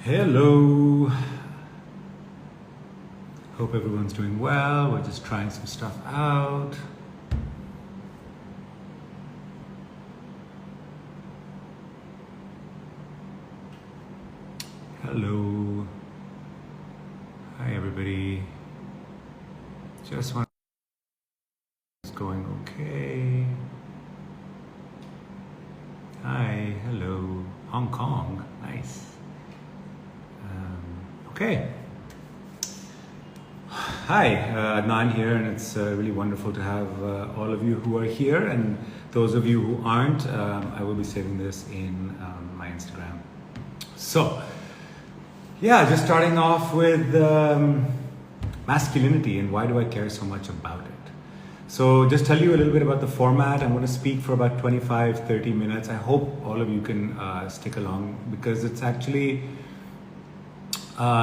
Hello. Hope everyone's doing well. We're just trying some stuff out. Hello. Hi, everybody. Just want it's going okay. Hi, hello. Hong Kong. Nice. Okay. Hi, Adnan here, and it's really wonderful to have all of you who are here, and those of you who aren't, I will be saving this in my Instagram. So, yeah, just starting off with masculinity and why do I care so much about it. So just tell you a little bit about the format. I'm going to speak for about 25-30 minutes. I hope all of you can stick along because it's actually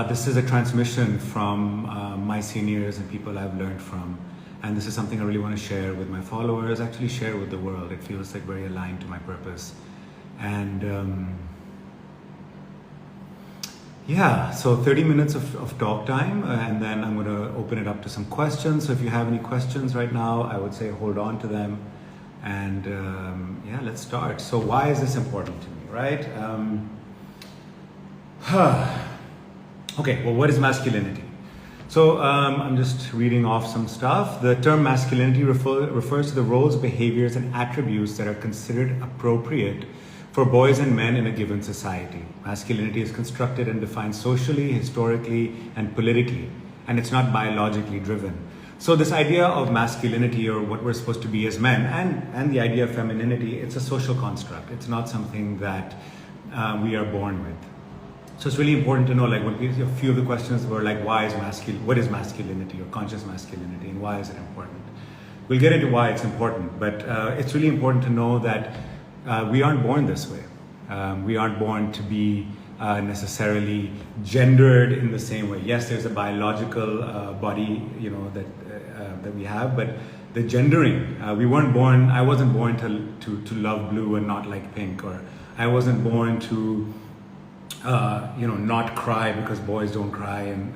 this is a transmission from my seniors and people I've learned from, and this is something I really want to share with my followers, actually share with the world. It feels like very aligned to my purpose. And yeah, so 30 minutes of talk time, and then I'm going to open it up to some questions. So if you have any questions right now, I would say hold on to them. And yeah, let's start. So why is this important to me, right? Okay, well, what is masculinity? So I'm just reading off some stuff. The term masculinity refers to the roles, behaviors, and attributes that are considered appropriate for boys and men in a given society. Masculinity is constructed and defined socially, historically, and politically, and it's not biologically driven. So this idea of masculinity, or what we're supposed to be as men, and the idea of femininity, it's a social construct. It's not something that we are born with. So it's really important to know, like, a few of the questions were like, what is masculinity or conscious masculinity, and why is it important? We'll get into why it's important, but it's really important to know that we aren't born this way. We aren't born to be necessarily gendered in the same way. Yes, there's a biological body, that we have, but the gendering, I wasn't born to love blue and not like pink, or I wasn't born to not cry because boys don't cry, and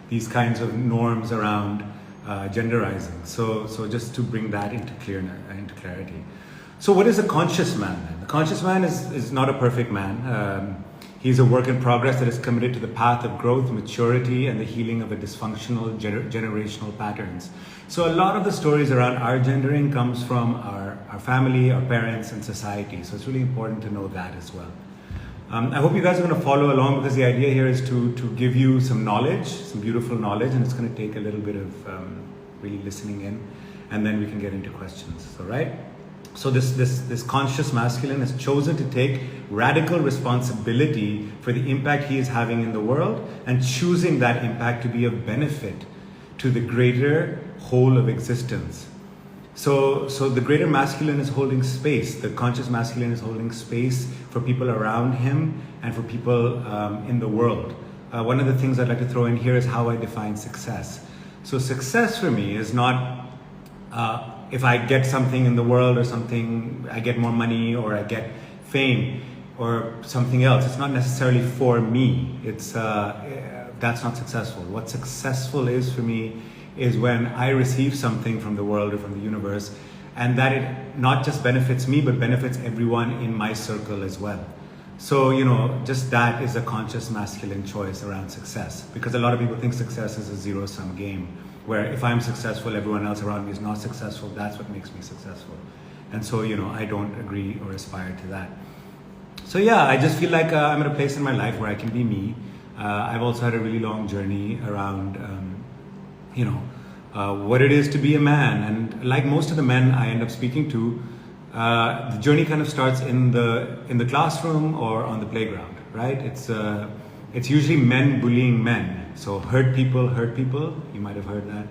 these kinds of norms around genderizing. So just to bring that into clarity. So what is a conscious man then? The conscious man is not a perfect man. He's a work in progress that is committed to the path of growth, maturity, and the healing of the dysfunctional generational patterns. So a lot of the stories around our gendering comes from our family, our parents, and society. So it's really important to know that as well. I hope you guys are going to follow along, because the idea here is to give you some knowledge, some beautiful knowledge, and it's going to take a little bit of really listening in, and then we can get into questions. So, right? So this conscious masculine has chosen to take radical responsibility for the impact he is having in the world, and choosing that impact to be of benefit to the greater whole of existence. So the greater masculine is holding space. The conscious masculine is holding space for people around him and for people in the world. One of the things I'd like to throw in here is how I define success. So success for me is not if I get something in the world, or something, I get more money, or I get fame, or something else. It's not necessarily for me. It's that's not successful. What successful is for me is when I receive something from the world or from the universe, and that it not just benefits me, but benefits everyone in my circle as well. So, just that is a conscious masculine choice around success, because a lot of people think success is a zero-sum game, where if I'm successful, everyone else around me is not successful. That's what makes me successful. And so, I don't agree or aspire to that. So yeah, I just feel like I'm at a place in my life where I can be me. I've also had a really long journey around what it is to be a man. And like most of the men I end up speaking to, the journey kind of starts in the classroom or on the playground, right? It's usually men bullying men. So hurt people, you might have heard that.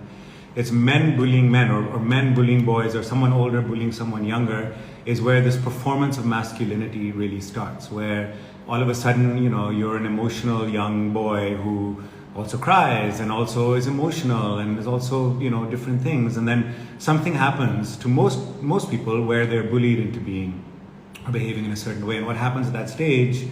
It's men bullying men, or men bullying boys, or someone older bullying someone younger, is where this performance of masculinity really starts, where all of a sudden, you're an emotional young boy who also cries and also is emotional and is also, different things. And then something happens to most people where they're bullied into being or behaving in a certain way. And what happens at that stage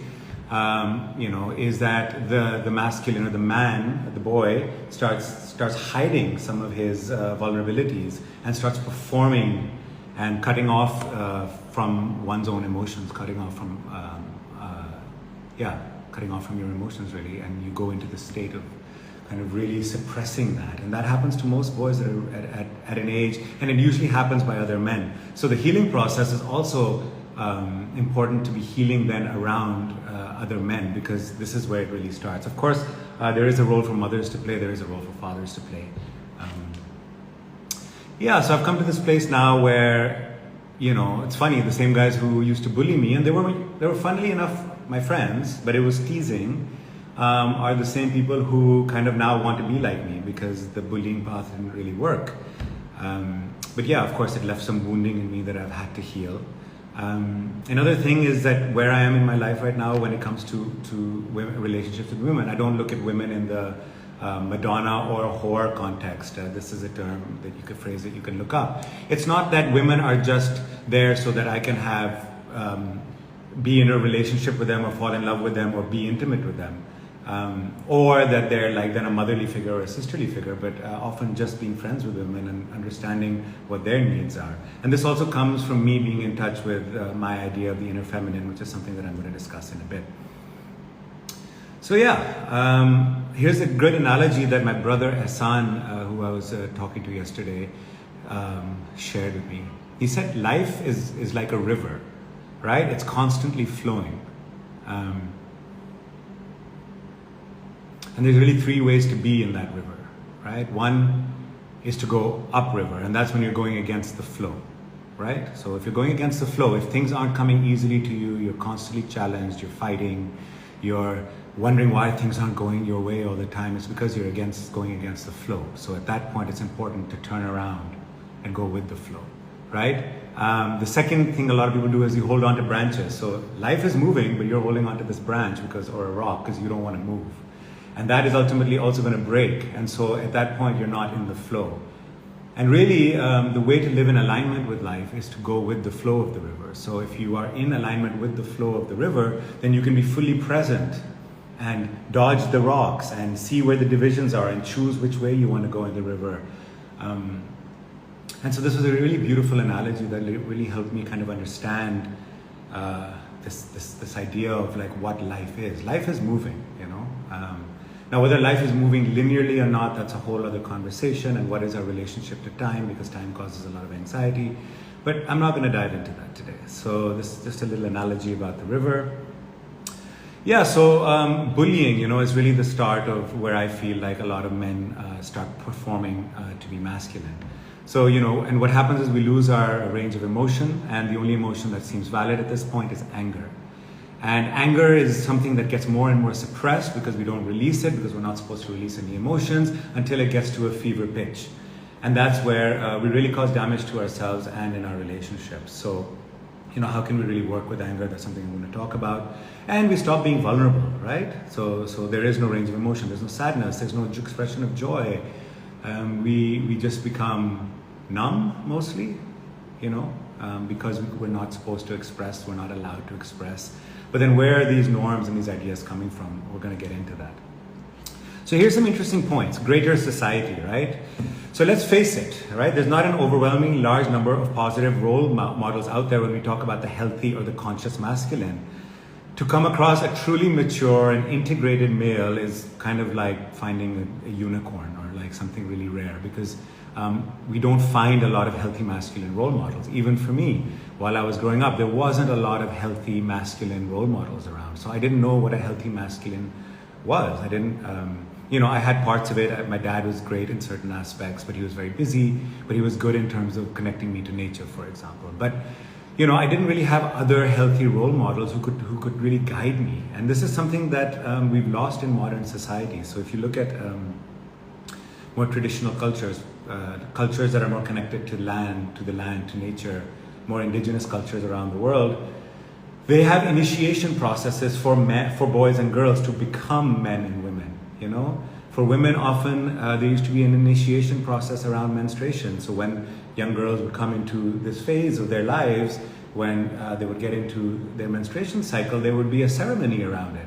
is that the masculine or the man, the boy, starts hiding some of his vulnerabilities and starts performing and cutting off from one's own emotions, cutting off from your emotions really, and you go into the state of kind of really suppressing that. And that happens to most boys that are at an age, and it usually happens by other men. So the healing process is also important to be healing then around other men, because this is where it really starts. Of course, there is a role for mothers to play, there is a role for fathers to play. So I've come to this place now where, it's funny, the same guys who used to bully me, and they were funnily enough my friends, but it was teasing, are the same people who kind of now want to be like me because the bullying path didn't really work. But yeah, of course, it left some wounding in me that I've had to heal. Another thing is that where I am in my life right now when it comes to relationships with women, I don't look at women in the Madonna or whore context. This is a term that you could phrase it, you can look up. It's not that women are just there so that I can have be in a relationship with them or fall in love with them or be intimate with them. Or that they're like then a motherly figure or a sisterly figure, but often just being friends with women and understanding what their needs are. And this also comes from me being in touch with my idea of the inner feminine, which is something that I'm going to discuss in a bit. So here's a good analogy that my brother Hassan, who I was talking to yesterday, shared with me. He said life is like a river, right? It's constantly flowing. And there's really three ways to be in that river, right? One is to go upriver, and that's when you're going against the flow, right? So if you're going against the flow, if things aren't coming easily to you, you're constantly challenged, you're fighting, you're wondering why things aren't going your way all the time, it's because you're going against the flow. So at that point, it's important to turn around and go with the flow, right? The second thing a lot of people do is you hold on to branches. So life is moving, but you're holding onto this branch or a rock because you don't want to move. And that is ultimately also going to break. And so at that point, you're not in the flow. And really, the way to live in alignment with life is to go with the flow of the river. So if you are in alignment with the flow of the river, then you can be fully present and dodge the rocks and see where the divisions are and choose which way you want to go in the river. And so this was a really beautiful analogy that really helped me kind of understand this idea of like what life is. Life is moving, Now, whether life is moving linearly or not, that's a whole other conversation, and what is our relationship to time, because time causes a lot of anxiety. But I'm not going to dive into that today. So this is just a little analogy about the river. Bullying, is really the start of where I feel like a lot of men start performing to be masculine. So, and what happens is we lose our range of emotion, and the only emotion that seems valid at this point is anger. And anger is something that gets more and more suppressed because we don't release it, because we're not supposed to release any emotions until it gets to a fever pitch. And that's where we really cause damage to ourselves and in our relationships. So, how can we really work with anger? That's something I'm going to talk about. And we stop being vulnerable, right? So there is no range of emotion. There's no sadness. There's no expression of joy. We just become numb mostly, because we're not supposed to express. We're not allowed to express. But then where are these norms and these ideas coming from? We're going to get into that. So here's some interesting points. Greater society, right? So let's face it, right? There's not an overwhelming large number of positive role models out there when we talk about the healthy or the conscious masculine. To come across a truly mature and integrated male is kind of like finding a unicorn or like something really rare, because we don't find a lot of healthy masculine role models. Even for me, while I was growing up, there wasn't a lot of healthy masculine role models around. So I didn't know what a healthy masculine was. I didn't, I had parts of it. My dad was great in certain aspects, but he was very busy, but he was good in terms of connecting me to nature, for example. But, I didn't really have other healthy role models who could really guide me. And this is something that we've lost in modern society. So if you look at more traditional cultures, cultures that are more connected to the land, to nature, more indigenous cultures around the world, they have initiation processes for boys and girls to become men and women. For women, often there used to be an initiation process around menstruation. So when young girls would come into this phase of their lives, when they would get into their menstruation cycle, there would be a ceremony around it.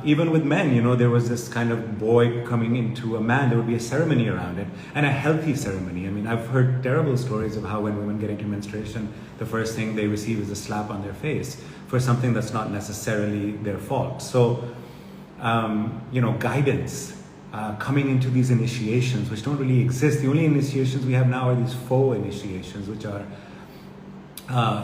Even with men, there was this kind of boy coming into a man, there would be a ceremony around it, and a healthy ceremony. I mean, I've heard terrible stories of how when women get into menstruation, the first thing they receive is a slap on their face for something that's not necessarily their fault. So, guidance, coming into these initiations, which don't really exist. The only initiations we have now are these faux initiations, which are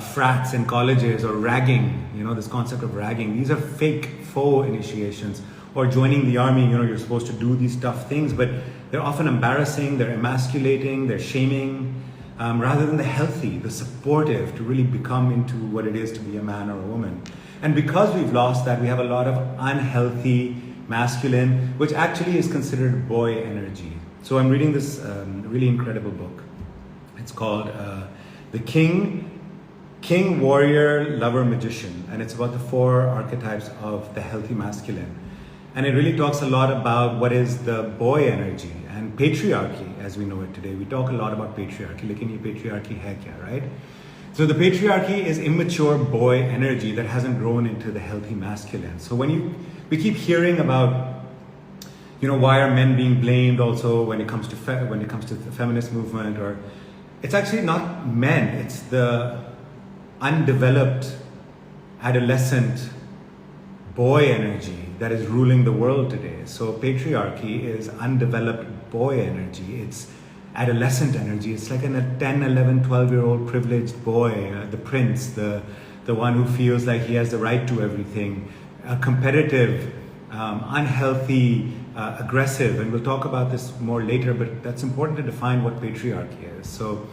frats in colleges, or ragging, this concept of ragging. These are fake, faux initiations. Or joining the army, you're supposed to do these tough things, but they're often embarrassing, they're emasculating, they're shaming, rather than the healthy, the supportive, to really become into what it is to be a man or a woman. And because we've lost that, we have a lot of unhealthy masculine, which actually is considered boy energy. So I'm reading this really incredible book. It's called The King, Warrior, Lover, Magician, and it's about the 4 archetypes of the healthy masculine. And it really talks a lot about what is the boy energy and patriarchy as we know it today. We talk a lot about patriarchy, लेकिन ये patriarchy है क्या, right? So the patriarchy is immature boy energy that hasn't grown into the healthy masculine. So we keep hearing about, why are men being blamed also when it comes to the feminist movement, or it's actually not men, it's the undeveloped adolescent boy energy that is ruling the world today. So patriarchy is undeveloped boy energy. It's adolescent energy. It's like a 10, 11, 12-year-old privileged boy, the prince, the one who feels like he has the right to everything, competitive, unhealthy, aggressive. And we'll talk about this more later, but that's important to define what patriarchy is. So,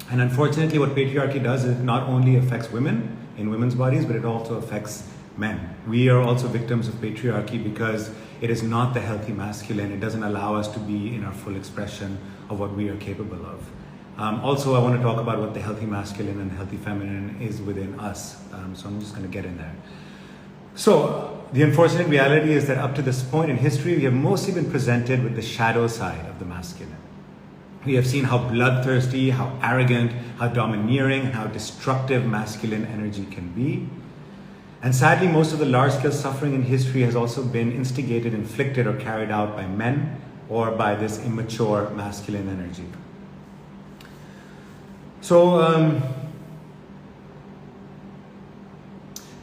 and unfortunately what patriarchy does is it not only affects women in women's bodies, but it also affects men. We are also victims of patriarchy because it is not the healthy masculine. It doesn't allow us to be in our full expression of what we are capable of. Also, I want to talk about what the healthy masculine and healthy feminine is within us. So I'm just going to get in there. So the unfortunate reality is that up to this point in history, we have mostly been presented with the shadow side of the masculine. We have seen how bloodthirsty, how arrogant, how domineering, and how destructive masculine energy can be. And sadly, most of the large-scale suffering in history has also been instigated, inflicted, or carried out by men or by this immature masculine energy. So,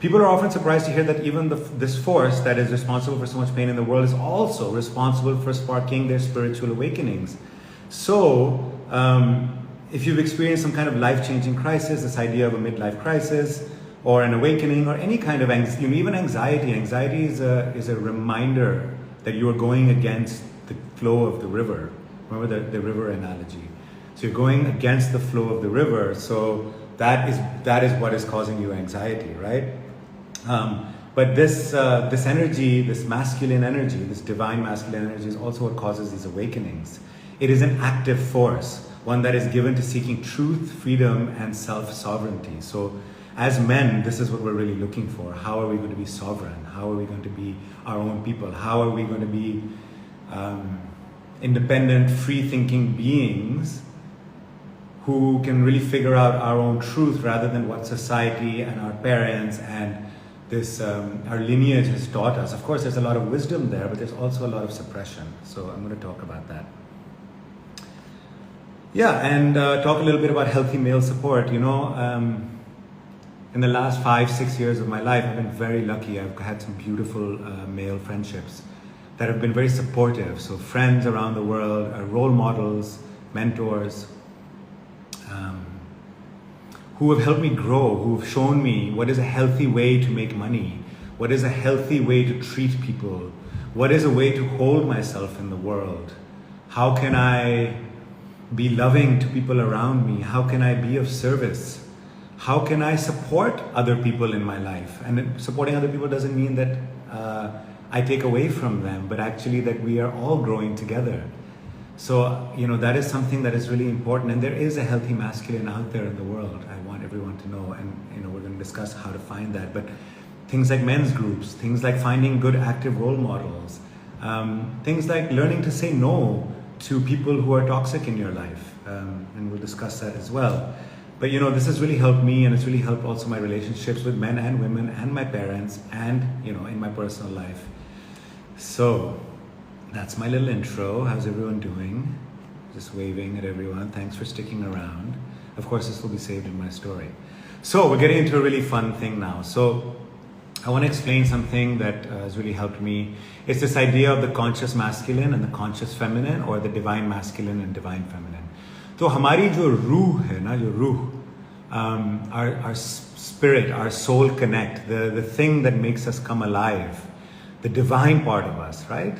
people are often surprised to hear that even this force that is responsible for so much pain in the world is also responsible for sparking their spiritual awakenings. So, if you've experienced some kind of life-changing crisis, this idea of a midlife crisis, or an awakening, or any kind of even anxiety. Anxiety is a reminder that you are going against the flow of the river. Remember the river analogy. So you're going against the flow of the river. So that is what is causing you anxiety, right? But this energy, this masculine energy, this divine masculine energy, is also what causes these awakenings. It is an active force, one that is given to seeking truth, freedom, and self-sovereignty. So as men, this is what we're really looking for. How are we going to be sovereign? How are we going to be our own people? How are we going to be independent, free-thinking beings who can really figure out our own truth rather than what society and our parents and this our lineage has taught us? Of course, there's a lot of wisdom there, but there's also a lot of suppression. So I'm going to talk about that. Yeah, and talk a little bit about healthy male support. In the last 5-6 years of my life, I've been very lucky. I've had some beautiful male friendships that have been very supportive. So friends around the world, role models, mentors, who have helped me grow, who have shown me what is a healthy way to make money, what is a healthy way to treat people, what is a way to hold myself in the world. How can I be loving to people around me? How can I be of service? How can I support other people in my life? And supporting other people doesn't mean that I take away from them, but actually that we are all growing together. So, that is something that is really important. And there is a healthy masculine out there in the world. I want everyone to know. And, we're going to discuss how to find that. But things like men's groups, things like finding good active role models, things like learning to say no to people who are toxic in your life. And we'll discuss that as well. But this has really helped me, and it's really helped also my relationships with men and women and my parents, and in my personal life. So that's my little intro. How's everyone doing? Just waving at everyone. Thanks for sticking around. Of course, this will be saved in my story. So we're getting into a really fun thing now. So I want to explain something that has really helped me. It's this idea of the conscious masculine and the conscious feminine, or the divine masculine and divine feminine. तो हमारी जो रूह है ना, जो रूह, our spirit, our soul connect, the thing that makes us come alive, the divine part of us, right?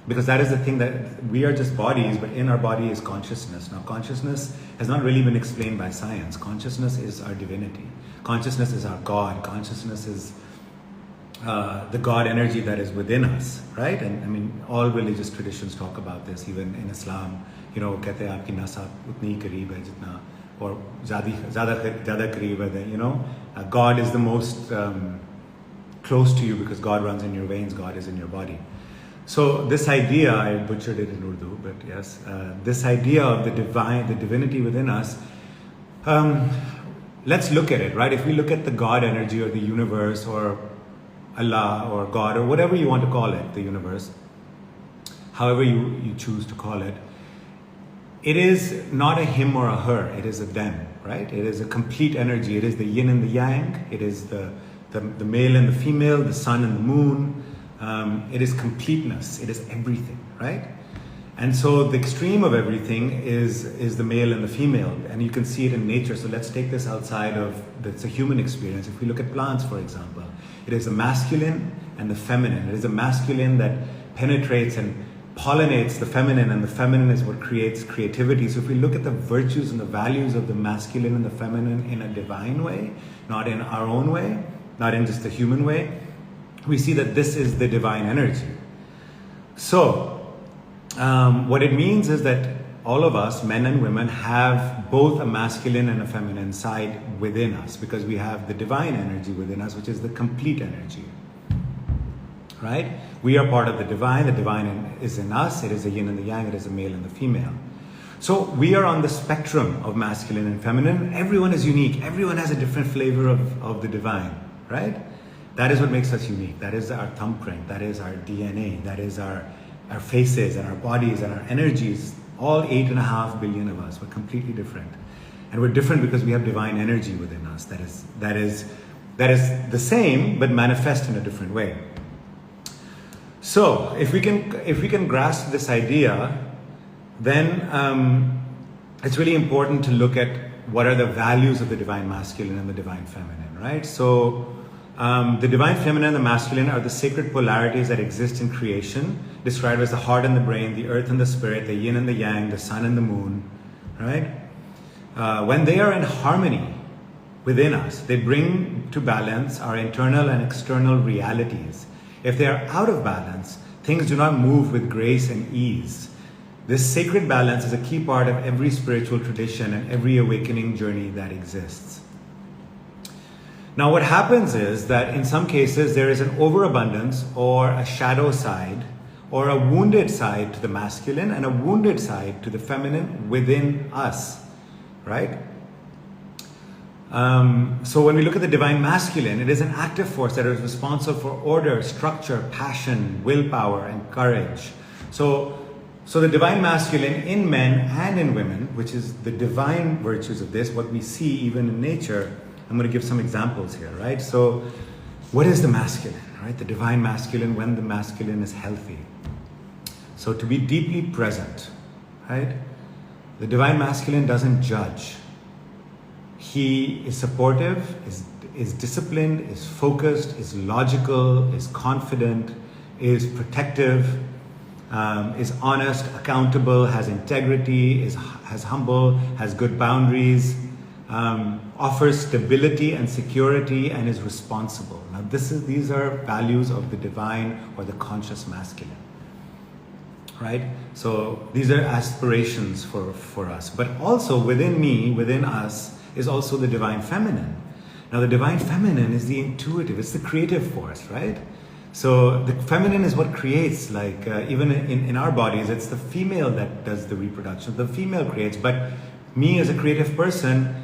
Because that is the thing, that we are just bodies, but in our body is consciousness. Now, consciousness has not really been explained by science. Consciousness is our divinity. Consciousness is our God. Consciousness is the God energy that is within us, right? And I mean, all religious traditions talk about this. Even in Islam, कहते हैं आपकी नस उतनी ही करीब है जितना, और ज़्यादा करीब है. God is the most close to you because God runs in your veins. God is in your body. So this idea, I butchered it in Urdu, but yes, this idea of the divine, the divinity within us. Let's look at it, right? If we look at the God energy, or the universe, or Allah, or God, or whatever you want to call it, the universe, however you choose to call it, it is not a him or a her, it is a them, right? It is a complete energy. It is the yin and the yang. It is the male and the female, the sun and the moon. It is completeness. It is everything, right? And so the extreme of everything is the male and the female, and you can see it in nature. So let's take this outside of, that's a human experience. If we look at plants, for example, it is the masculine and the feminine. It is the masculine that penetrates and pollinates the feminine, and the feminine is what creates creativity. So if we look at the virtues and the values of the masculine and the feminine in a divine way, not in our own way, not in just the human way, we see that this is the divine energy. So what it means is that all of us, men and women, have both a masculine and a feminine side within us, because we have the divine energy within us, which is the complete energy. Right? We are part of the divine is in us. It is the yin and the yang. It is the male and the female. So we are on the spectrum of masculine and feminine. Everyone is unique. Everyone has a different flavor of the divine, right? That is what makes us unique. That is our thumbprint. That is our DNA. That is our faces and our bodies and our energies. All 8.5 billion of us. We're completely different. And we're different because we have divine energy within us. That is the same, but manifest in a different way. So if we can grasp this idea, then it's really important to look at what are the values of the divine masculine and the divine feminine, right? So the divine feminine and the masculine are the sacred polarities that exist in creation, described as the heart and the brain, the earth and the spirit, the yin and the yang, the sun and the moon, right? When they are in harmony within us, they bring to balance our internal and external realities. If they are out of balance, things do not move with grace and ease. This sacred balance is a key part of every spiritual tradition and every awakening journey that exists. Now, what happens is that in some cases there is an overabundance or a shadow side or a wounded side to the masculine and a wounded side to the feminine within us, right? So when we look at the divine masculine, it is an active force that is responsible for order, structure, passion, willpower, and courage. So the divine masculine in men and in women, which is the divine virtues of this, what we see even in nature. I'm going to give some examples here, right? So what is the masculine, right? The divine masculine, when the masculine is healthy. So to be deeply present, right? The divine masculine doesn't judge. He is supportive, is disciplined, is focused, is logical, is confident, is protective, is honest, accountable, has integrity, has humble, has good boundaries, offers stability and security, and is responsible. Now these are values of the divine or the conscious masculine, right? So these are aspirations for us. But also within us, is also the divine feminine. Now the divine feminine is the intuitive, it's the creative force, right? So the feminine is what creates, like even in our bodies, it's the female that does the reproduction. The female creates, but me as a creative person,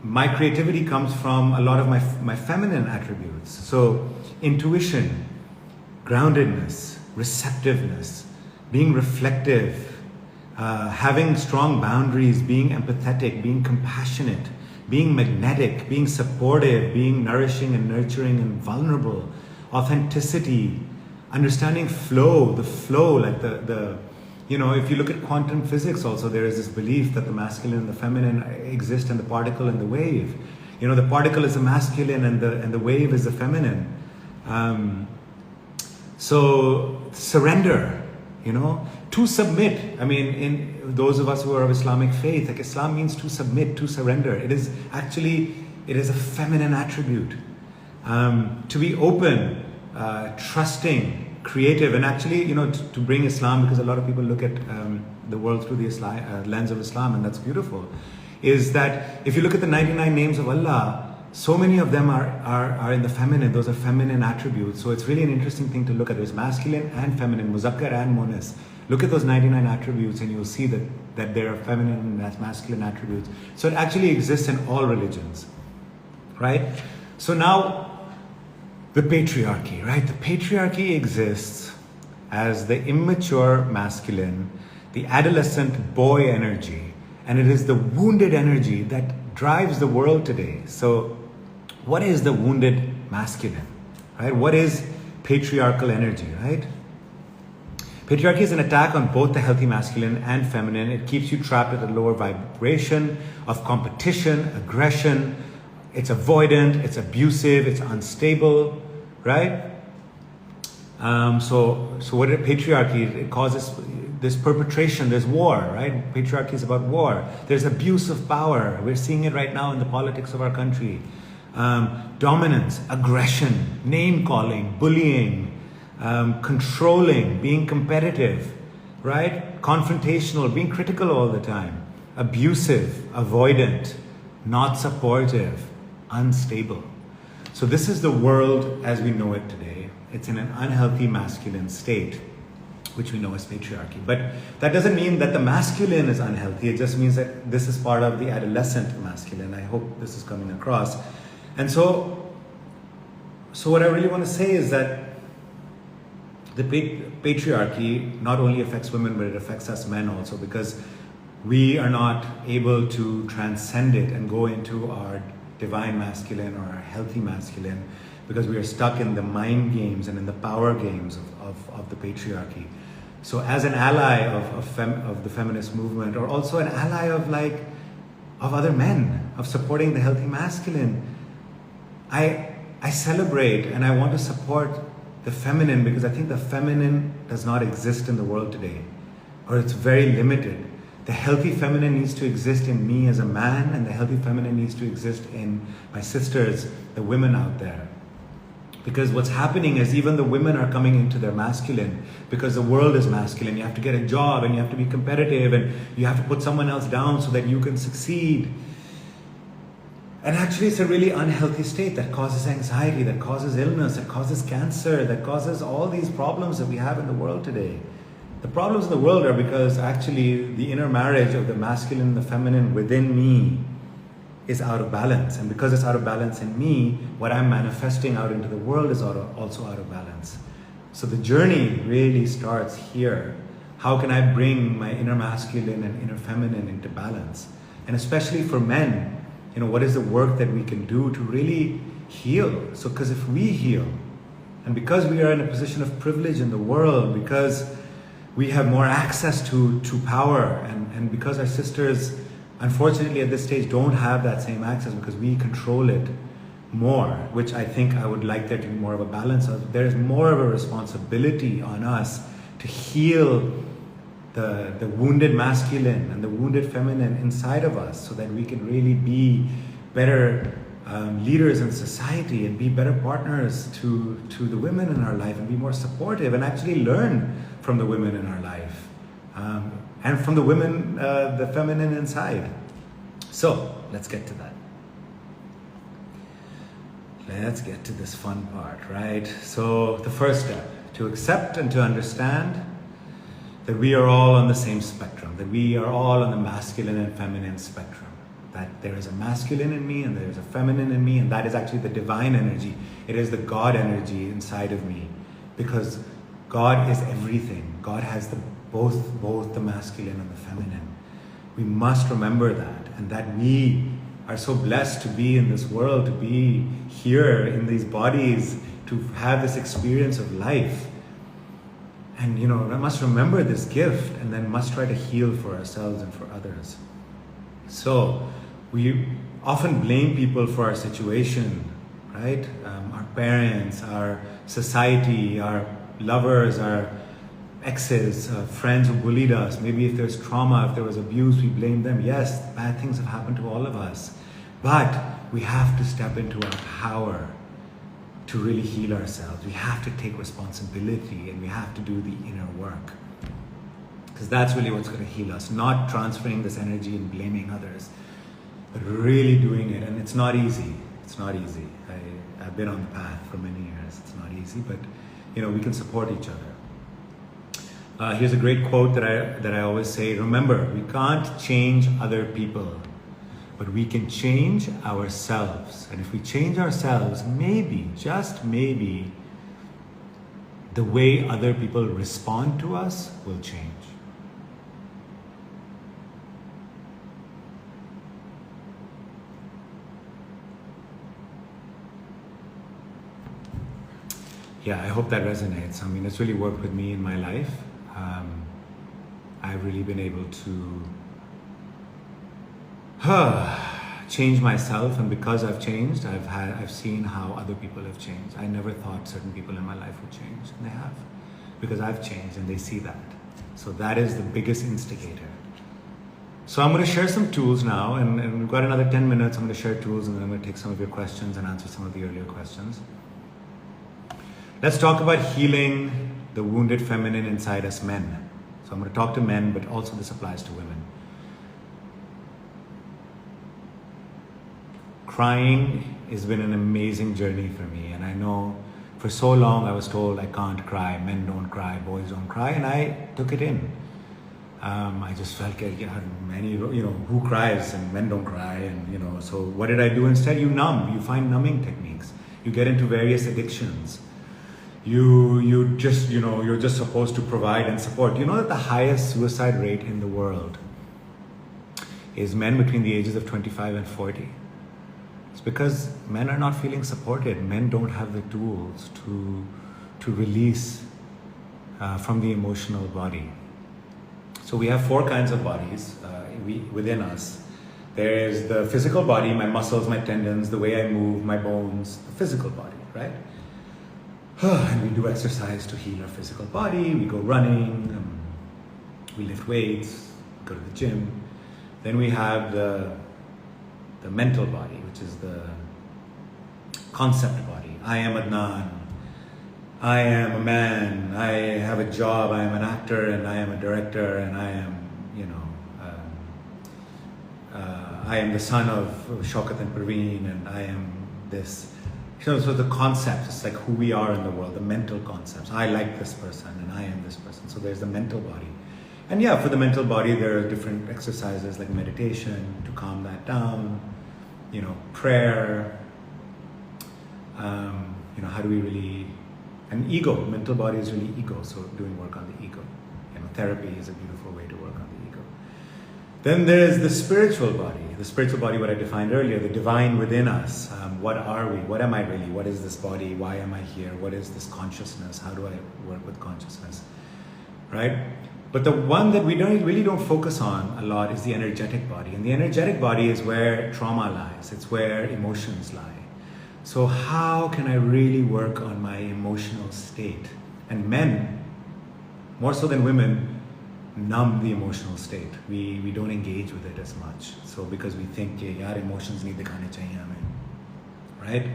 my creativity comes from a lot of my feminine attributes. So intuition, groundedness, receptiveness, being reflective, having strong boundaries, being empathetic, being compassionate, being magnetic, being supportive, being nourishing and nurturing and vulnerable, authenticity, understanding flow, the flow, like the if you look at quantum physics also, there is this belief that the masculine and the feminine exist in the particle and the wave. The particle is the masculine and the wave is the feminine. So surrender, to submit. I mean, in those of us who are of Islamic faith, like Islam means to submit, to surrender. It is a feminine attribute. To be open, trusting, creative, and actually, to bring Islam, because a lot of people look at the world through the lens of Islam, and that's beautiful, is that if you look at the 99 names of Allah, so many of them are in the feminine. Those are feminine attributes. So it's really an interesting thing to look at. There's masculine and feminine, muzakkar and muannas. Look at those 99 attributes and you'll see that there are feminine and masculine attributes. So it actually exists in all religions, right? So now, the patriarchy, right? The patriarchy exists as the immature masculine, the adolescent boy energy, and it is the wounded energy that drives the world today. So what is the wounded masculine, right? What is patriarchal energy, right? Patriarchy is an attack on both the healthy masculine and feminine. It keeps you trapped at a lower vibration of competition, aggression. It's avoidant, it's abusive, it's unstable, right? So what is patriarchy? It causes this perpetration, there's war, right? Patriarchy is about war. There's abuse of power. We're seeing it right now in the politics of our country. Dominance, aggression, name calling, bullying, controlling, being competitive, right? Confrontational, being critical all the time, abusive, avoidant, not supportive, unstable. So this is the world as we know it today. It's in an unhealthy masculine state, which we know as patriarchy. But that doesn't mean that the masculine is unhealthy. It just means that this is part of the adolescent masculine. I hope this is coming across. And so what I really want to say is that the patriarchy not only affects women, but it affects us men also, because we are not able to transcend it and go into our divine masculine or our healthy masculine, because we are stuck in the mind games and in the power games of the patriarchy. So as an ally of the feminist movement, or also an ally of other men, of supporting the healthy masculine, I celebrate and I want to support the feminine, because I think the feminine does not exist in the world today, or it's very limited. The healthy feminine needs to exist in me as a man, and the healthy feminine needs to exist in my sisters, the women out there. Because what's happening is even the women are coming into their masculine, because the world is masculine. You have to get a job and you have to be competitive and you have to put someone else down so that you can succeed. And actually it's a really unhealthy state that causes anxiety, that causes illness, that causes cancer, that causes all these problems that we have in the world today. The problems in the world are because actually the inner marriage of the masculine and the feminine within me is out of balance. And because it's out of balance in me, what I'm manifesting out into the world is also out of balance. So the journey really starts here. How can I bring my inner masculine and inner feminine into balance? And especially for men, what is the work that we can do to really heal? So because if we heal, and because we are in a position of privilege in the world, because we have more access to power, and because our sisters unfortunately at this stage don't have that same access, because we control it more, which I think I would like there to be more of a balance of. There's more of a responsibility on us to heal the wounded masculine and the wounded feminine inside of us, so that we can really be better leaders in society and be better partners to the women in our life, and be more supportive and actually learn from the women in our life, and from the women, the feminine inside. So let's get to that. Let's get to this fun part, right? So the first step, to accept and to understand that we are all on the same spectrum, that we are all on the masculine and feminine spectrum. that there is a masculine in me and there is a feminine in me, and that is actually the divine energy. It is the God energy inside of me, because God is everything. God has both the masculine and the feminine. We must remember that, and that we are so blessed to be in this world, to be here in these bodies, to have this experience of life. And I must remember this gift, and then must try to heal for ourselves and for others. So we often blame people for our situation, right? Our parents, our society, our lovers, our exes, friends who bullied us. Maybe if there's trauma, if there was abuse, we blame them. Yes, bad things have happened to all of us. But we have to step into our power to really heal ourselves. We have to take responsibility, and we have to do the inner work. Because that's really what's going to heal us. Not transferring this energy and blaming others, but really doing it. And it's not easy. It's not easy. I've been on the path for many years. It's not easy, but we can support each other. Here's a great quote that I always say. Remember, we can't change other people, but we can change ourselves. And if we change ourselves, maybe, just maybe, the way other people respond to us will change. Yeah, I hope that resonates. I mean, it's really worked with me in my life. I've really been able to change myself, and because I've changed, I've seen how other people have changed. I never thought certain people in my life would change, and they have, because I've changed, and they see that. So that is the biggest instigator. So I'm going to share some tools now, and we've got another 10 minutes. I'm going to share tools, and then I'm going to take some of your questions and answer some of the earlier questions. Let's talk about healing the wounded feminine inside us men. So I'm going to talk to men, but also this applies to women. Crying has been an amazing journey for me, and I know for so long I was told I can't cry, men don't cry, boys don't cry, and I took it in. I just felt like, who cries, and men don't cry, and so what did I do instead? You numb. You find numbing techniques. You get into various addictions. You're just supposed to provide and support. You know that the highest suicide rate in the world is men between the ages of 25 and 40. It's because men are not feeling supported. Men don't have the tools to release from the emotional body. So we have 4 kinds of bodies within us. There is the physical body, my muscles, my tendons, the way I move, my bones, the physical body, right? And we do exercise to heal our physical body. We go running, we lift weights, go to the gym. Then we have the mental body, which is the concept body. I am Adnan. I am a man. I have a job. I am an actor, and I am a director, and I am, I am the son of Shaukat and Parveen, and I am this. So the concepts, it's like who we are in the world, the mental concepts. I like this person, and I am this person. So there's the mental body. And yeah, for the mental body, there are different exercises like meditation to calm that down, prayer, how do we really, and ego, mental body is really ego, so doing work on the ego. Therapy is a beautiful way to work on the ego. Then there's the spiritual body. The spiritual body, what I defined earlier, the divine within us. What are we? What am I really? What is this body? Why am I here? What is this consciousness? How do I work with consciousness? Right? But the one that we really don't focus on a lot is the energetic body. And the energetic body is where trauma lies. It's where emotions lie. So how can I really work on my emotional state? And men, more so than women, numb the emotional state. We don't engage with it as much. So because we think, yaar, emotions nahi dikhane chahiye hame. Right?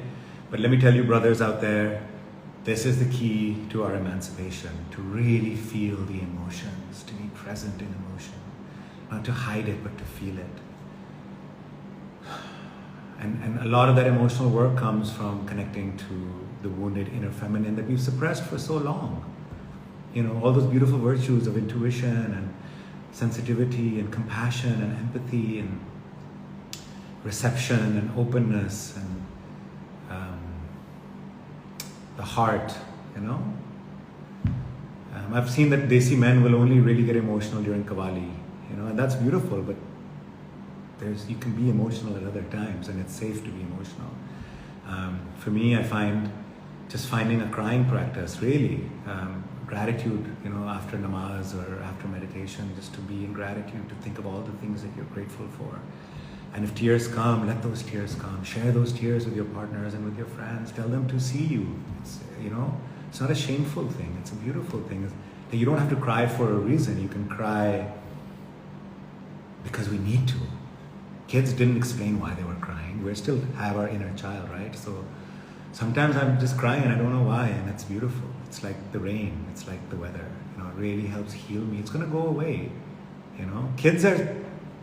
But let me tell you, brothers out there, this is the key to our emancipation, to really feel the emotions, to be present in emotion, not to hide it, but to feel it. And a lot of that emotional work comes from connecting to the wounded inner feminine that we've suppressed for so long. All those beautiful virtues of intuition and sensitivity and compassion and empathy and reception and openness and the heart, you know. I've seen that Desi men will only really get emotional during Qawwali, you know, and that's beautiful, but you can be emotional at other times, and it's safe to be emotional. For me, I find just finding a crying practice, really, gratitude, you know, after namaz or after meditation, just to be in gratitude, to think of all the things that you're grateful for. And if tears come, let those tears come. Share those tears with your partners and with your friends. Tell them to see you. It's, you know, it's not a shameful thing. It's a beautiful thing. You don't have to cry for a reason. You can cry because we need to. Kids didn't explain why they were crying. We still have our inner child, right? So sometimes I'm just crying and I don't know why, and it's beautiful. It's like the rain. It's like the weather. You know, it really helps heal me. It's going to go away. You know, kids are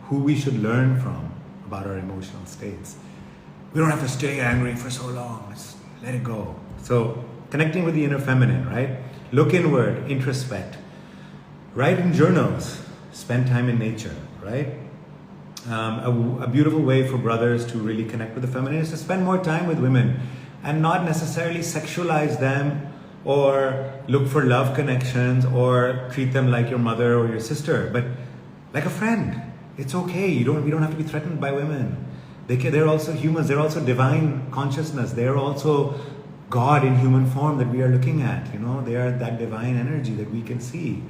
who we should learn from about our emotional states. We don't have to stay angry for so long. Let's let it go. So connecting with the inner feminine, right? Look inward, introspect. Write in journals. Spend time in nature, right? A beautiful way for brothers to really connect with the feminine is to spend more time with women and not necessarily sexualize them or look for love connections or treat them like your mother or your sister, but like a friend. It's okay. We don't have to be threatened by women. They're also humans. They're also divine consciousness. They're also God in human form that we are looking at. You know, they are that divine energy that we can see.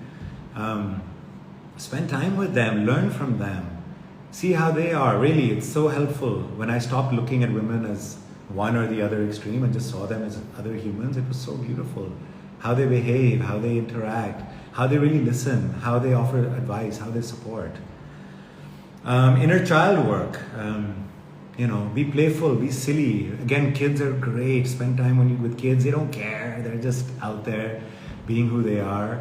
Spend time with them. Learn from them. See how they are. Really, it's so helpful. When I stopped looking at women as one or the other extreme and just saw them as other humans, it was so beautiful. How they behave, how they interact, how they really listen, how they offer advice, how they support. Inner child work. You know, be playful, be silly. Again, kids are great. Spend time with kids. They don't care. They're just out there being who they are.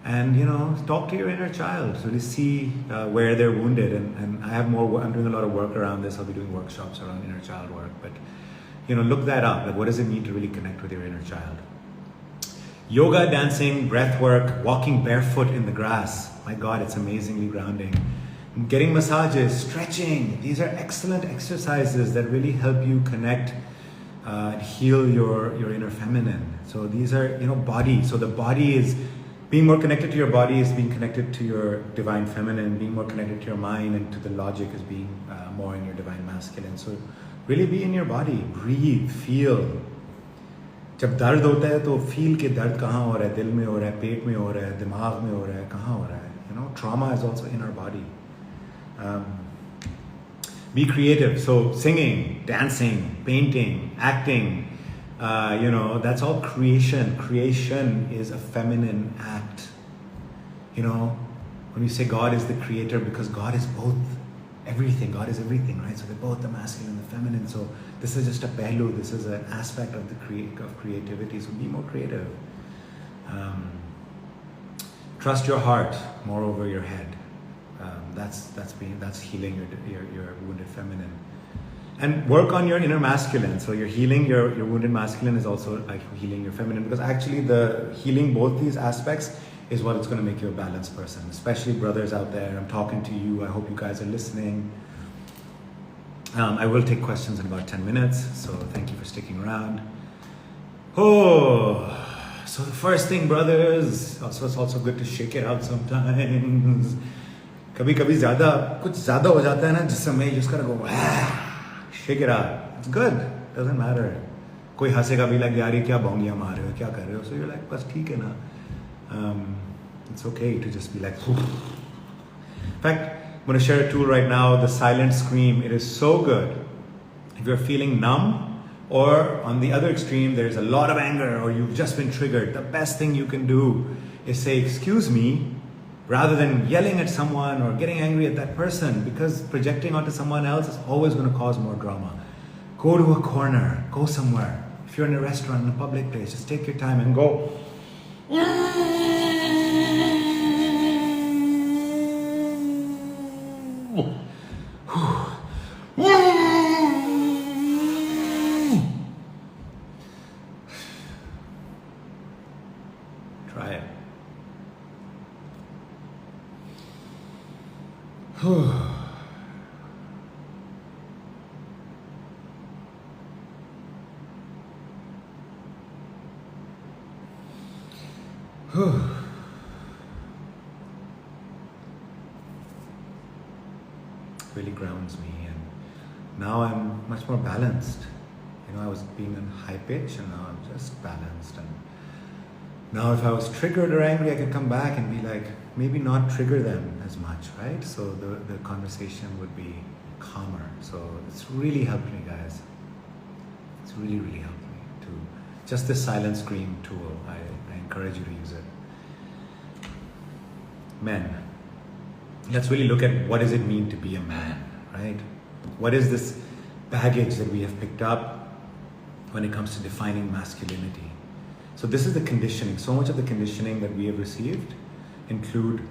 And, you know, talk to your inner child. So to see where they're wounded. And I'm doing a lot of work around this. I'll be doing workshops around inner child work. But, you know, look that up. Like, what does it mean to really connect with your inner child? Yoga, dancing, breath work, walking barefoot in the grass. My God, it's amazingly grounding. Getting massages, stretching. These are excellent exercises that really help you connect and heal your inner feminine. So these are, you know, body. So the body is being more connected to your body is being connected to your divine feminine. Being more connected to your mind and to the logic is being more in your divine masculine. So really be in your body. Breathe, feel. जब दर्द होता है तो feel के दर्द कहाँ हो रहा है, दिल में हो रहा है, पेट में हो रहा है, दिमाग में हो रहा है, कहाँ हो रहा है. You know, trauma is also in our body. Be creative. So singing, dancing, painting, acting, you know, that's all creation. Creation is a feminine act. You know, when we say God is the creator, because God is both everything. God is everything, right? So they're both the masculine and the feminine. So this is just a pehlu. This is an aspect of of creativity. So be more creative. Trust your heart more over your head. That's healing your wounded feminine, and work on your inner masculine. So you're healing your wounded masculine is also like healing your feminine, because actually the healing both these aspects is what is going to make you a balanced person. Especially brothers out there, I'm talking to you. I hope you guys are listening. I will take questions in about 10 minutes, so thank you for sticking around. So the first thing, brothers, also it's also good to shake it out sometimes. कभी-कभी कुछ ज़्यादा हो जाता है ना, जिस समय you just gotta go, shake it out. It's good. Doesn't matter. कोई हंसेगा भी like यार ये क्या बोंगियाँ मार रहे हो, क्या कर रहे हो? So you're like, बस ठीक है ना. It's okay to just be like. In fact, I'm going to share a tool right now, the silent scream. It is so good. If you're feeling numb, or on the other extreme, there's a lot of anger, or you've just been triggered, the best thing you can do is say, excuse me, rather than yelling at someone or getting angry at that person, because projecting onto someone else is always going to cause more drama. Go to a corner, go somewhere. If you're in a restaurant, in a public place, just take your time and go. Try it. Really grounds me, and now I'm much more balanced. I was being on high pitch, and now I'm just balanced. And now if I was triggered or angry, I could come back and be like, maybe not trigger them as much, right? So the conversation would be calmer. So it's really helped me, guys. It's really helped me to just this silent scream tool. I encourage you to use it. Men, let's really look at what does it mean to be a man, right? What is this baggage that we have picked up when it comes to defining masculinity? So this is the conditioning. So much of the conditioning that we have received include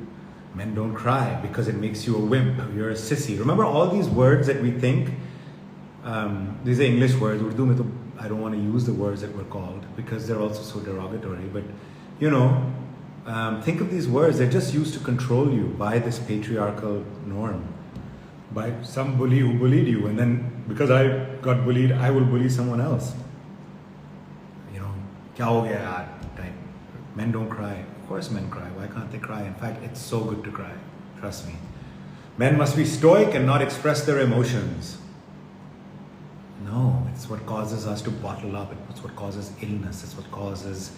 men don't cry because it makes you a wimp, you're a sissy. Remember all these words that we think, these are English words. Urdu mein to, I don't want to use the words that we're called because they're also so derogatory, but think of these words, they're just used to control you by this patriarchal norm, by some bully who bullied you, and then because I got bullied, I will bully someone else. Kya ho gaya yaar type. Men don't cry. Of course men cry. Why can't they cry? In fact, it's so good to cry. Trust me. Men must be stoic and not express their emotions. No, it's what causes us to bottle up. It's what causes illness. It's what causes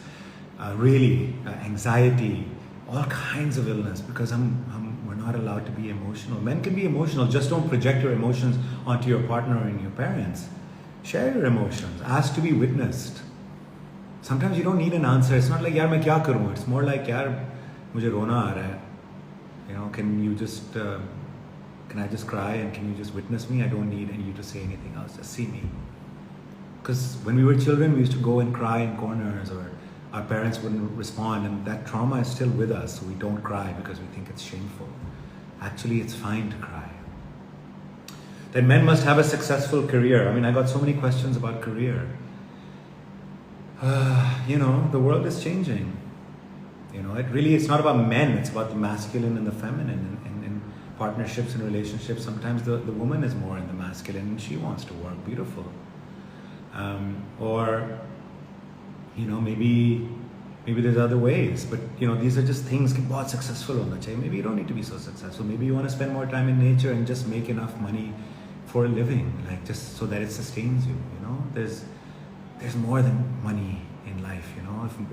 anxiety, all kinds of illness, because we're not allowed to be emotional. Men can be emotional, just don't project your emotions onto your partner and your parents. Share your emotions, ask to be witnessed. Sometimes you don't need an answer. It's not like, yaar, main kya karoon? It's more like, yaar, mujhe rona aa raha hai. Can you just, can I just cry and can you just witness me? I don't need you to say anything else, just see me. Because when we were children, we used to go and cry in corners, or our parents wouldn't respond, and that trauma is still with us, so we don't cry because we think it's shameful. Actually, it's fine to cry. That men must have a successful career. I got so many questions about career. The world is changing. It's not about men, it's about the masculine and the feminine. In partnerships and relationships, sometimes the woman is more in the masculine and she wants to work. Beautiful. Maybe there's other ways, but these are just things ki bahut successful hona chahiye. Maybe you don't need to be so successful. Maybe you want to spend more time in nature and just make enough money for a living, like just so that it sustains you. There's more than money in life.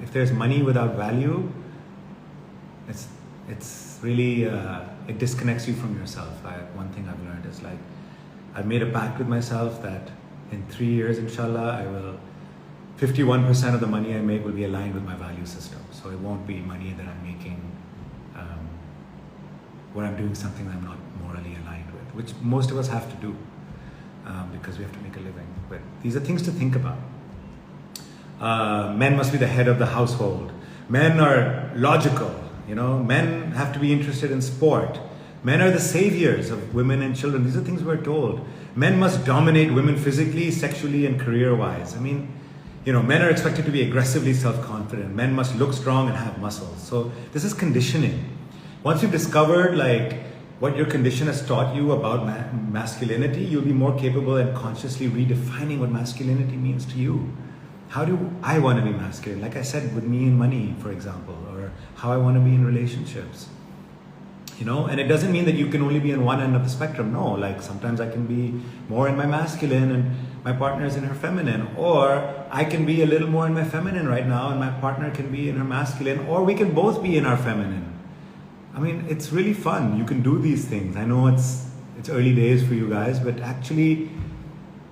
If there's money without value, it's really it disconnects you from yourself. One thing I've learned is like I've made a pact with myself that in 3 years, inshallah, 51% of the money I make will be aligned with my value system. So it won't be money that I'm making where I'm doing something I'm not morally aligned with, which most of us have to do because we have to make a living. But these are things to think about. Men must be the head of the household. Men are logical, men have to be interested in sport. Men are the saviors of women and children. These are things we're told. Men must dominate women physically, sexually, and career-wise. Men are expected to be aggressively self-confident. Men must look strong and have muscles. So this is conditioning. Once you've discovered what your condition has taught you about masculinity, you'll be more capable and consciously redefining what masculinity means to you. How do I want to be masculine? Like I said, with me and money, for example, or how I want to be in relationships. And it doesn't mean that you can only be on one end of the spectrum. No, sometimes I can be more in my masculine and my partner is in her feminine, or I can be a little more in my feminine right now and my partner can be in her masculine, or we can both be in our feminine. It's really fun. You can do these things. I know it's early days for you guys, but actually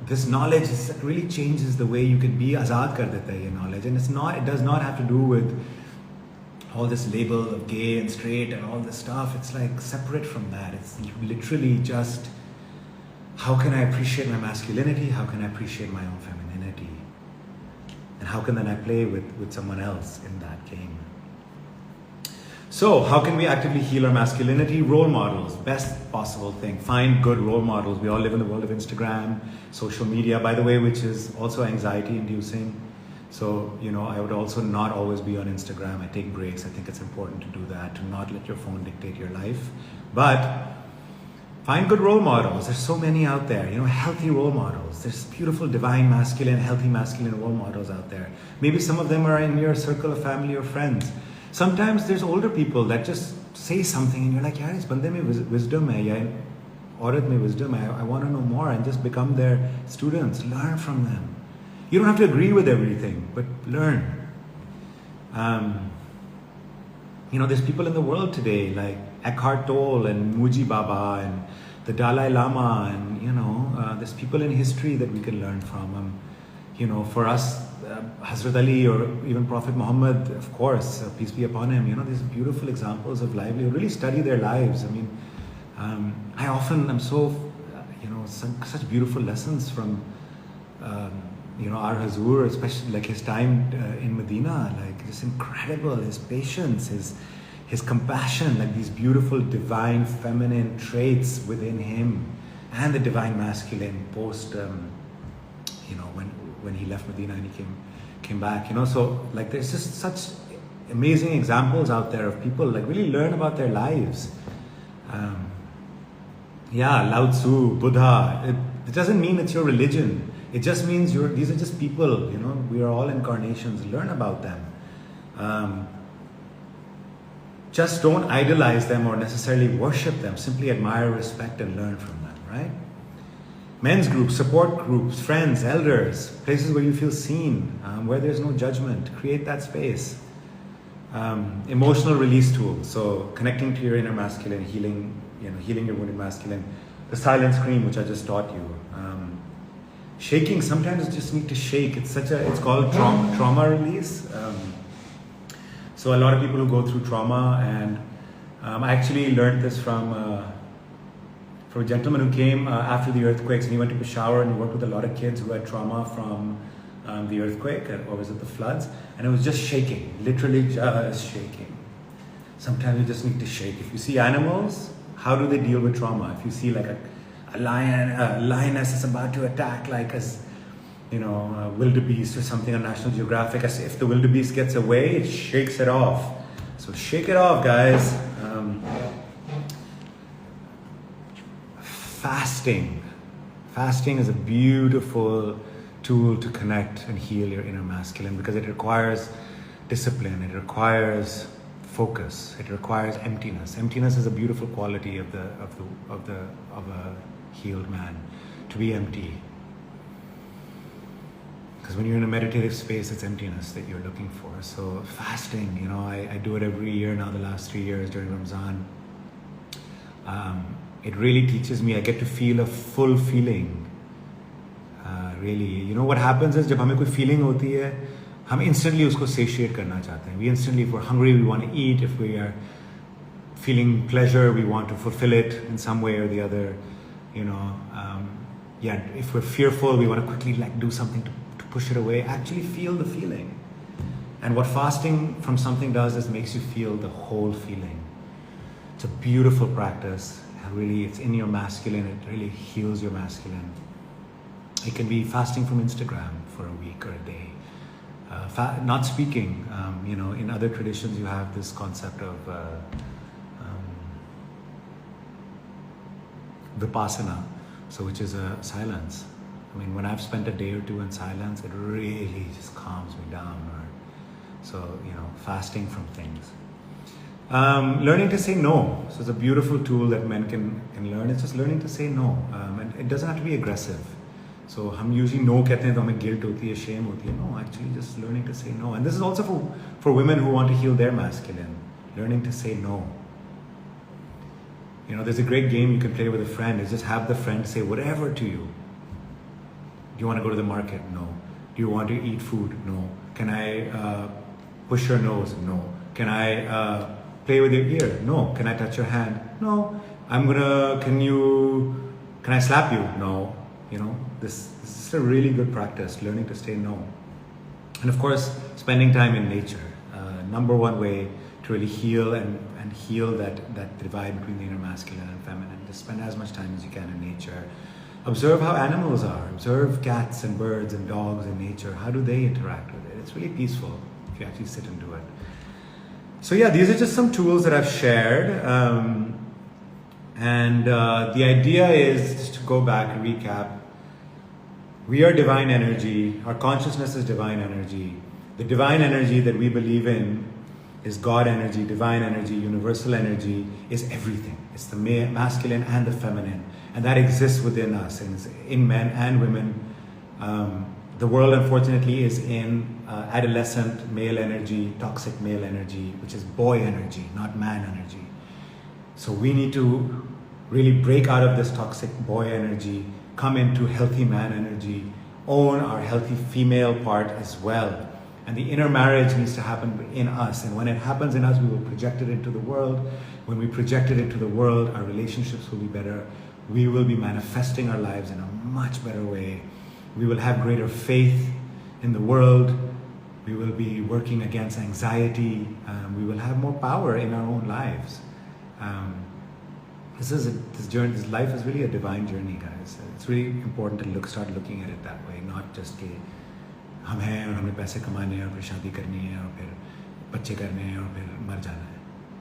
this knowledge really changes the way you can be. Azad kar deta hai ye knowledge, and it does not have to do with all this label of gay and straight and all this stuff. It's separate from that. It's literally just, how can I appreciate my masculinity? How can I appreciate my own femininity? And how can then I play with someone else in that game? So how can we actively heal our masculinity? Role models, best possible thing. Find good role models. We all live in the world of Instagram, social media, by the way, which is also anxiety inducing. So, I would also not always be on Instagram. I take breaks. I think it's important to do that, to not let your phone dictate your life. But find good role models. There's so many out there, healthy role models. There's beautiful, divine, masculine, healthy, masculine role models out there. Maybe some of them are in your circle of family or friends. Sometimes there's older people that just say something and you're like, yeah, इस बंदे में wisdom है या औरत में wisdom है. I want to know more, and just become their students. Learn from them. You don't have to agree with everything, but learn. There's people in the world today like Eckhart Tolle and Muji Baba and the Dalai Lama, and there's people in history that we can learn from. For us, Hazrat Ali or even Prophet Muhammad, of course, peace be upon him. These beautiful examples of livelihood. Really study their lives. I often am so, such beautiful lessons from, our Hazur, especially like his time in Medina, like just incredible, his patience, his compassion, like these beautiful divine feminine traits within him, and the divine masculine post, when he left Medina and he came back, so like there's just such amazing examples out there of people, like really learn about their lives. Lao Tzu, Buddha, it doesn't mean it's your religion. It just means these are just people, we are all incarnations. Learn about them. Just don't idolize them or necessarily worship them. Simply admire, respect, and learn from them, right? Men's groups, support groups, friends, elders, places where you feel seen, where there's no judgment. Create that space. Emotional release tools. So connecting to your inner masculine, healing your wounded masculine. The silent scream, which I just taught you. Shaking, sometimes you just need to shake. It's called trauma release. So a lot of people who go through trauma, and I actually learned this from a gentleman who came after the earthquakes, and he went to Peshawar and he worked with a lot of kids who had trauma from the earthquake, or was it the floods, and it was just shaking, literally just shaking. Sometimes you just need to shake. If you see animals, how do they deal with trauma? If you see like a lioness is about to attack, like a wildebeest or something on National Geographic, as if the wildebeest gets away, it shakes it off. So shake it off, guys. Fasting is a beautiful tool to connect and heal your inner masculine, because it requires discipline, it requires focus, it requires emptiness. Emptiness is a beautiful quality of a healed man, to be empty. Because when you're in a meditative space, it's emptiness that you're looking for. So fasting, I do it every year now, the last 3 years during Ramzan. It really teaches me, I get to feel a full feeling. Really, what happens is, जब हमें कोई feeling होती है, हम instantly उसको satiate करना चाहते हैं. We instantly, if we're hungry, we want to eat. If we are feeling pleasure, we want to fulfill it in some way or the other. If we're fearful, we want to quickly do something to push it away. Actually feel the feeling. And what fasting from something does is makes you feel the whole feeling. It's a beautiful practice. Really, it's in your masculine. It really heals your masculine. It can be fasting from Instagram for a week or a day. Not speaking. In other traditions, you have this concept of vipassana, which is a silence. When I've spent a day or two in silence, it really just calms me down. Fasting from things. Learning to say no. So it's a beautiful tool that men can learn. It's just learning to say no. And it doesn't have to be aggressive. So हम usually no कहते हैं तो हमें guilt होती है, shame होती है. No, actually just learning to say no. And this is also for women who want to heal their masculine. Learning to say no. There's a great game you can play with a friend. Is just have the friend say whatever to you. Do you want to go to the market? No. Do you want to eat food? No. Can I push your nose? No. Can I play with your ear? No. Can I touch your hand? No. Can I slap you? No. This is a really good practice, learning to say no. And of course, spending time in nature. Number one way to really heal and heal that divide between the inner masculine and feminine. Just spend as much time as you can in nature. Observe how animals are. Observe cats and birds and dogs in nature. How do they interact with it? It's really peaceful if you actually sit and do it. So yeah, these are just some tools that I've shared. The idea is, just to go back and recap, we are divine energy. Our consciousness is divine energy. The divine energy that we believe in is God energy, divine energy, universal energy, is everything. It's the masculine and the feminine. And that exists within us, and it's in men and women. The world, unfortunately, is in adolescent male energy, toxic male energy, which is boy energy, not man energy. So we need to really break out of this toxic boy energy, come into healthy man energy, own our healthy female part as well. And the inner marriage needs to happen in us. And when it happens in us, we will project it into the world. When we project it into the world, our relationships will be better. We will be manifesting our lives in a much better way. We will have greater faith in the world. We will be working against anxiety. We will have more power in our own lives. This journey, this life is really a divine journey, guys. It's really important to start looking at it that way, not just कि हम हैं और हमें पैसे कमाने हैं और फिर शादी करनी है और फिर बच्चे करने हैं और फिर मर जाना है.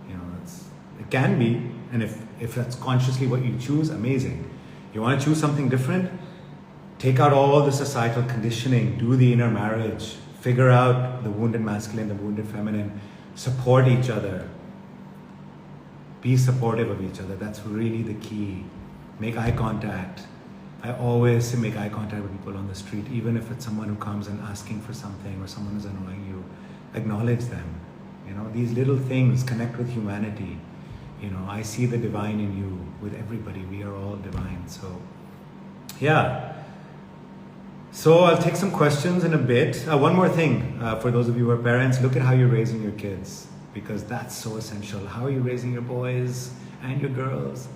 You know, it can be, and if that's consciously what you choose, amazing. You want to choose something different? Take out all the societal conditioning, do the inner marriage, figure out the wounded masculine, the wounded feminine, support each other, be supportive of each other. That's really the key. Make eye contact. I always say make eye contact with people on the street, even if it's someone who comes and asking for something or someone who's annoying you. Acknowledge them. You know, these little things connect with humanity. You know, I see the divine in you with everybody. We are all divine. So, yeah. So I'll take some questions in a bit. One more thing for those of you who are parents, look at how you're raising your kids, because that's so essential. How are you raising your boys and your girls?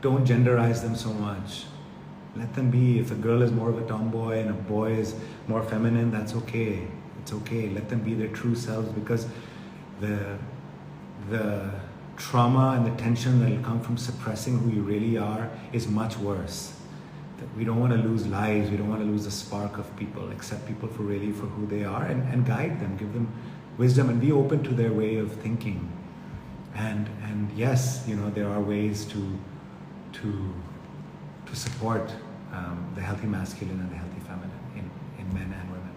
Don't genderize them so much. Let them be. If a girl is more of a tomboy and a boy is more feminine, that's okay. It's okay. Let them be their true selves, because the trauma and the tension that will come from suppressing who you really are is much worse. We don't want to lose lives. We don't want to lose the spark of people. Accept people for who they are, and guide them, give them wisdom, and be open to their way of thinking. And yes, you know, there are ways to support the healthy masculine and the healthy feminine in men and women.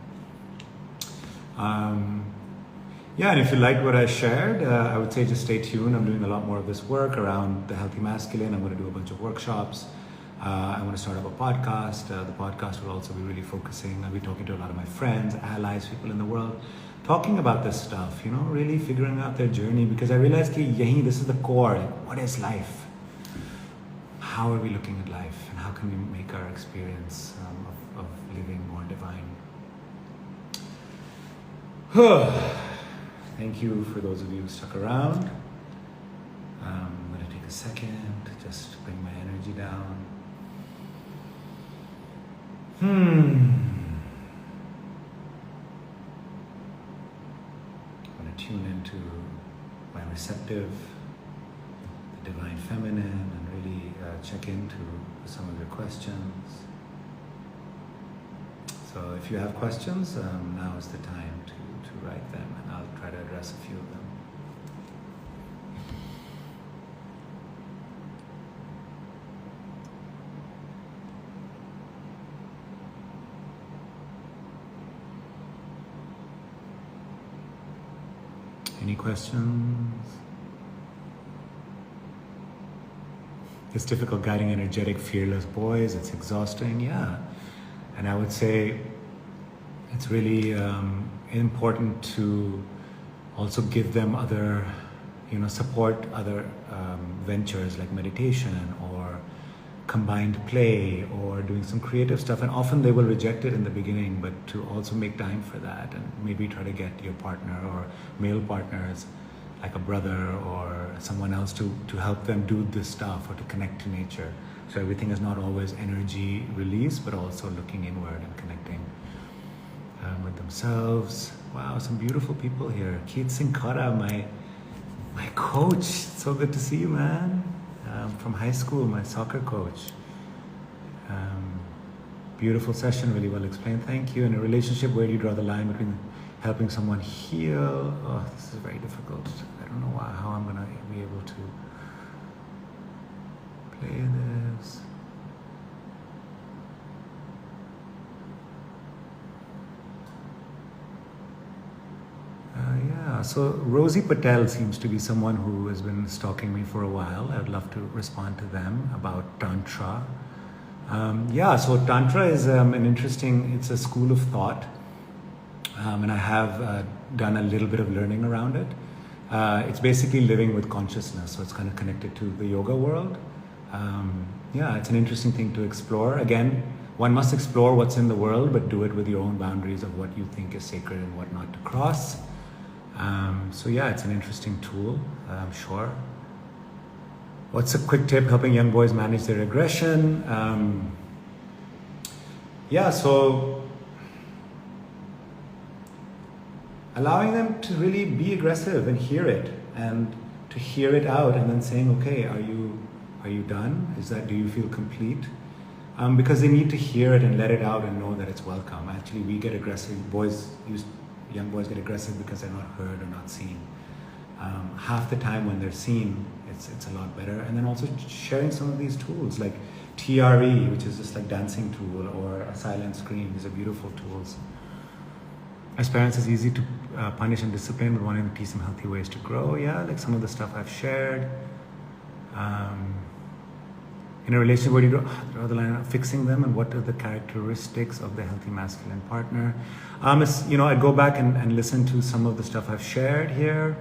Yeah, and if you liked what I shared, I would say just stay tuned. I'm doing a lot more of this work around the healthy masculine. I'm going to do a bunch of workshops. I want to start up a podcast. The podcast will also be really focusing. I'll be talking to a lot of my friends, allies, people in the world, talking about this stuff, you know, really figuring out their journey, because I realized that this is the core. Like, what is life? How are we looking at life? And how can we make our experience of living more divine? Thank you for those of you who stuck around. I'm going to take a second to just bring my energy down. I'm going to tune into my receptive, the divine feminine, and really check into some of your questions. So if you have questions, now is the time to write them, and I'll try to address a few of them. Any questions? It's difficult guiding energetic, fearless boys. It's exhausting, yeah. And I would say it's really important to also give them other, support other ventures like meditation or combined play or doing some creative stuff. And often they will reject it in the beginning, but to also make time for that and maybe try to get your partner or male partners, like a brother or someone else, to help them do this stuff or to connect to nature. So everything is not always energy release, but also looking inward and connecting with themselves. Wow, some beautiful people here. Keith Sinkara, my coach. It's so good to see you, man. From high school, my soccer coach. Beautiful session, really well explained. Thank you. In a relationship, where do you draw the line between helping someone heal? Oh, this is very difficult. I don't know how I'm gonna be able to play this. Yeah, so Rosie Patel seems to be someone who has been stalking me for a while. I would love to respond to them about Tantra. So Tantra is it's a school of thought, and I have done a little bit of learning around it. It's basically living with consciousness, so it's kind of connected to the yoga world. It's an interesting thing to explore. Again, one must explore what's in the world, but do it with your own boundaries of what you think is sacred and what not to cross. It's an interesting tool, I'm sure. What's a quick tip helping young boys manage their aggression? Allowing them to really be aggressive and hear it, and to hear it out, and then saying, okay, are you done? Do you feel complete? Because they need to hear it and let it out and know that it's welcome. Actually, we get aggressive. Young boys get aggressive because they're not heard or not seen. Half the time when they're seen, it's a lot better. And then also sharing some of these tools like TRE, which is just like dancing tool, or a silent scream. These are beautiful tools. As parents, it's easy to punish and discipline, but wanting to teach them healthy ways to grow. Yeah, like some of the stuff I've shared. In a relationship, where do you draw the line of fixing them, and what are the characteristics of the healthy masculine partner? I'd go back and listen to some of the stuff I've shared here.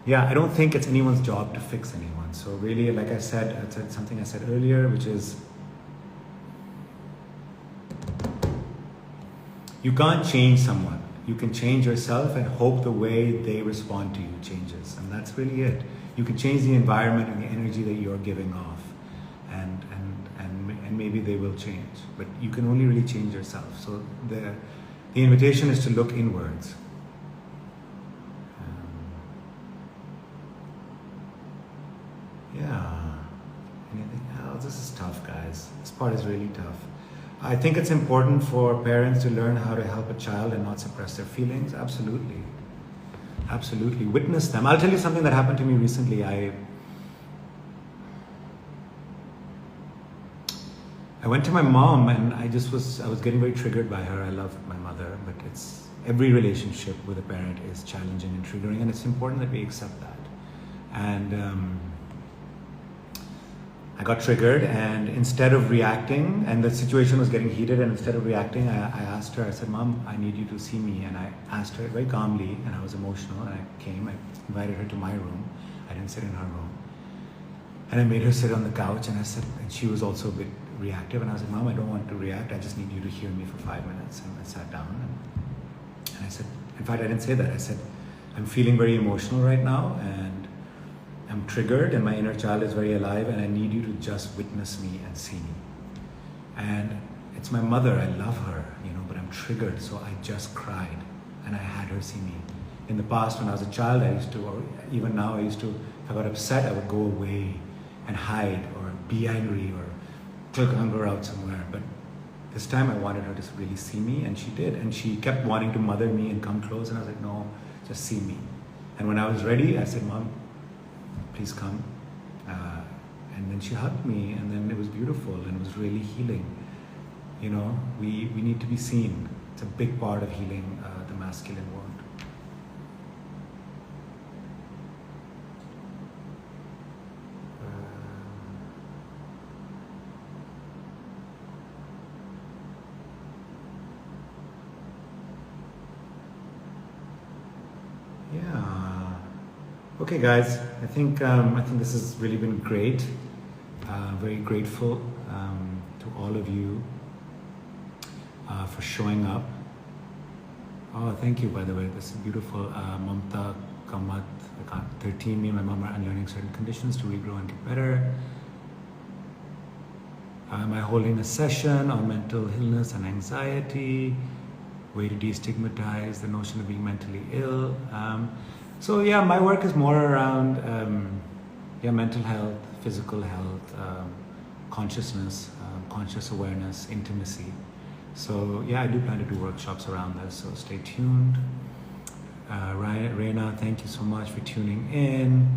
Yeah, I don't think it's anyone's job to fix anyone. So really, like I said something I said earlier, which is, you can't change someone. You can change yourself and hope the way they respond to you changes. And that's really it. You can change the environment and the energy that you're giving off. And maybe they will change. But you can only really change yourself. So the invitation is to look inwards. Anything else? This is tough, guys. This part is really tough. I think it's important for parents to learn how to help a child and not suppress their feelings. Absolutely. Absolutely. Witness them. I'll tell you something that happened to me recently. I went to my mom, and I was getting very triggered by her. I love my mother, but every relationship with a parent is challenging and triggering, and it's important that we accept that. And I got triggered, and instead of reacting, and the situation was getting heated, and instead of reacting, I asked her, I said, Mom, I need you to see me. And I asked her very calmly, and I was emotional, and I invited her to my room. I didn't sit in her room. And I made her sit on the couch, and she was also a bit reactive, and I was like, Mom, I don't want to react, I just need you to hear me for 5 minutes. And I sat down, and I said, in fact, I didn't say that. I said, I'm feeling very emotional right now, and I'm triggered, and my inner child is very alive, and I need you to just witness me and see me. And it's my mother, I love her, but I'm triggered, so I just cried, and I had her see me. In the past, when I was a child, or even now, if I got upset, I would go away and hide, or be angry, or take hunger out somewhere. But this time I wanted her to really see me, and she did. And she kept wanting to mother me and come close, and I was like, no, just see me. And when I was ready, I said, Mom, please come. And then she hugged me, and then it was beautiful, and it was really healing. We need to be seen. It's a big part of healing the masculine wound. Okay, guys. I think this has really been great. Very grateful to all of you for showing up. Oh, thank you, by the way. This is beautiful. Mamta Kamat 13. Me and my mom are unlearning certain conditions to regrow and get better. Am I holding a session on mental illness and anxiety? Way to destigmatize the notion of being mentally ill. My work is more around mental health, physical health, consciousness, conscious awareness, intimacy. So I do plan to do workshops around this, so stay tuned. Reina, thank you so much for tuning in.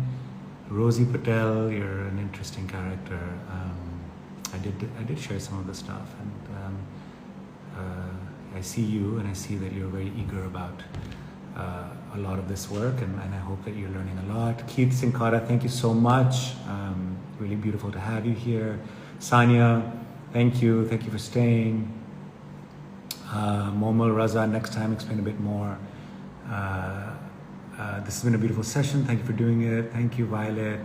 Rosie Patel, you're an interesting character. I did share some of the stuff, and I see you, and I see that you're very eager about a lot of this work, and I hope that you're learning a lot. Keith Sinkara, thank you so much. Really beautiful to have you here. Sanya, thank you for staying. Momal Raza, next time explain a bit more. This has been a beautiful session. Thank you for doing it. Thank you, Violet.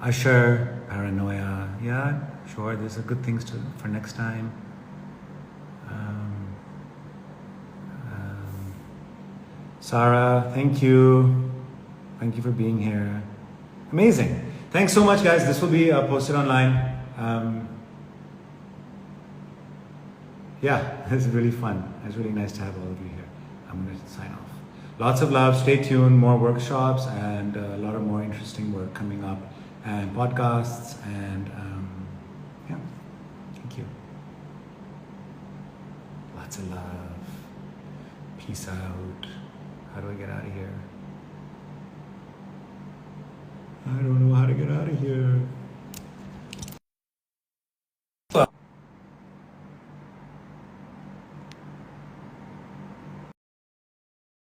Usher, paranoia. Yeah, sure. There's a good things for next time. Sarah, thank you. Thank you for being here. Amazing. Thanks so much, guys. This will be posted online. Yeah, it's really fun. It's really nice to have all of you here. I'm going to sign off. Lots of love. Stay tuned. More workshops and a lot of more interesting work coming up, and podcasts, and yeah. Thank you. Lots of love. Peace out. How do I get out of here? I don't know how to get out of here.